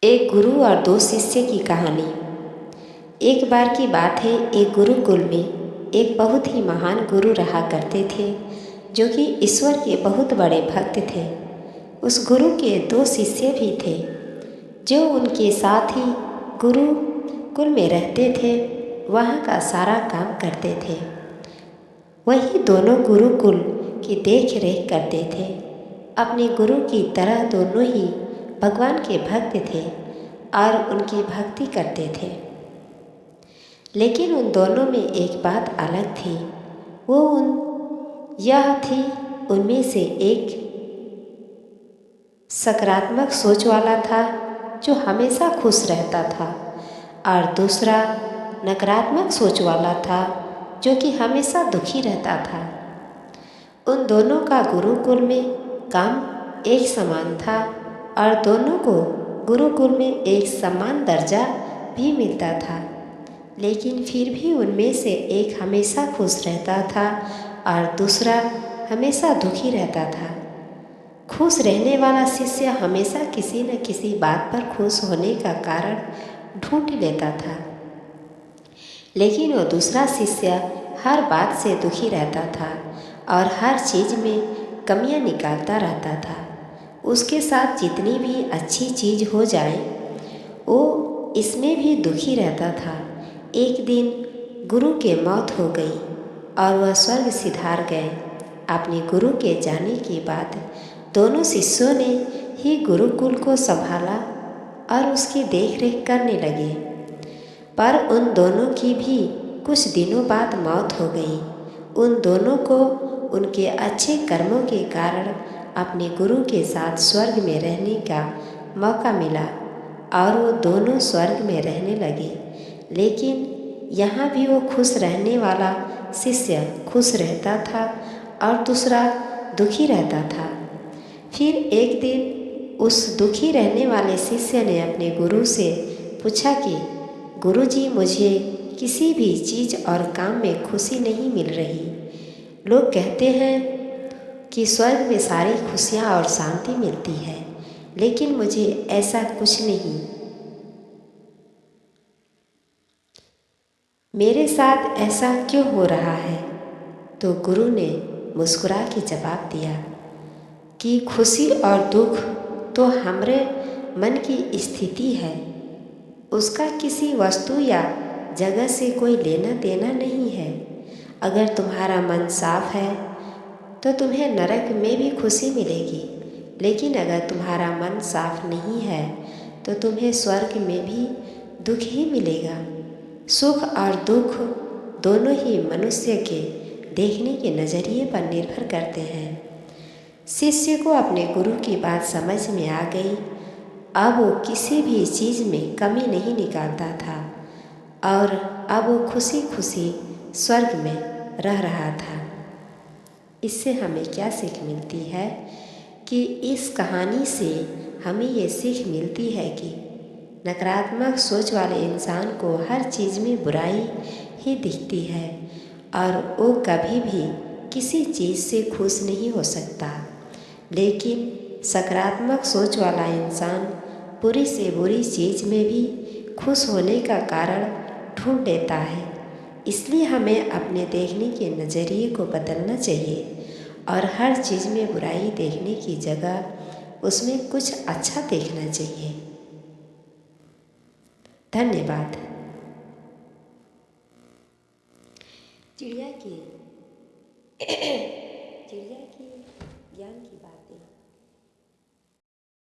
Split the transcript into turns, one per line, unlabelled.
एक गुरु और दो शिष्य की कहानी। एक बार की बात है, एक गुरुकुल में एक बहुत ही महान गुरु रहा करते थे, जो कि ईश्वर के बहुत बड़े भक्त थे। उस गुरु के दो शिष्य भी थे, जो उनके साथ ही गुरुकुल में रहते थे, वहाँ का सारा काम करते थे। वही दोनों गुरुकुल की देख रेख करते थे। अपने गुरु की तरह दोनों ही भगवान के भक्त थे और उनकी भक्ति करते थे। लेकिन उन दोनों में एक बात अलग थी। यह थी, उनमें से एक सकारात्मक सोच वाला था, जो हमेशा खुश रहता था, और दूसरा नकारात्मक सोच वाला था, जो कि हमेशा दुखी रहता था। उन दोनों का गुरुकुल में काम एक समान था और दोनों को गुरुकुल में एक समान दर्जा भी मिलता था। लेकिन फिर भी उनमें से एक हमेशा खुश रहता था और दूसरा हमेशा दुखी रहता था। खुश रहने वाला शिष्य हमेशा किसी न किसी बात पर खुश होने का कारण ढूंढ लेता था, लेकिन वो दूसरा शिष्य हर बात से दुखी रहता था और हर चीज़ में कमियां निकालता रहता था। उसके साथ जितनी भी अच्छी चीज़ हो जाए, वो इसमें भी दुखी रहता था। एक दिन गुरु के मौत हो गई और वह स्वर्ग सिधार गए। अपने गुरु के जाने के बाद दोनों शिष्यों ने ही गुरुकुल को संभाला और उसकी देखरेख करने लगे। पर उन दोनों की भी कुछ दिनों बाद मौत हो गई। उन दोनों को उनके अच्छे कर्मों के कारण अपने गुरु के साथ स्वर्ग में रहने का मौका मिला और वो दोनों स्वर्ग में रहने लगे। लेकिन यहाँ भी वो खुश रहने वाला शिष्य खुश रहता था और दूसरा दुखी रहता था। फिर एक दिन उस दुखी रहने वाले शिष्य ने अपने गुरु से पूछा कि गुरुजी, मुझे किसी भी चीज़ और काम में खुशी नहीं मिल रही। लोग कहते हैं कि स्वर्ग में सारी खुशियाँ और शांति मिलती है, लेकिन मुझे ऐसा कुछ नहीं। मेरे साथ ऐसा क्यों हो रहा है? तो गुरु ने मुस्कुरा के जवाब दिया कि खुशी और दुख तो हमारे मन की स्थिति है, उसका किसी वस्तु या जगह से कोई लेना देना नहीं है। अगर तुम्हारा मन साफ है तो तुम्हें नरक में भी खुशी मिलेगी, लेकिन अगर तुम्हारा मन साफ नहीं है तो तुम्हें स्वर्ग में भी दुख ही मिलेगा। सुख और दुख दोनों ही मनुष्य के देखने के नज़रिए पर निर्भर करते हैं। शिष्य को अपने गुरु की बात समझ में आ गई। अब वो किसी भी चीज़ में कमी नहीं निकालता था और अब वो खुशी खुशी स्वर्ग में रह रहा था। इससे हमें क्या सीख मिलती है कि इस कहानी से हमें ये सीख मिलती है कि नकारात्मक सोच वाले इंसान को हर चीज़ में बुराई ही दिखती है और वो कभी भी किसी चीज़ से खुश नहीं हो सकता। लेकिन सकारात्मक सोच वाला इंसान बुरी से बुरी चीज़ में भी खुश होने का कारण ढूंढ लेता है। इसलिए हमें अपने देखने के नज़रिए को बदलना चाहिए और हर चीज़ में बुराई देखने की जगह उसमें कुछ अच्छा देखना चाहिए। धन्यवाद। चिड़िया की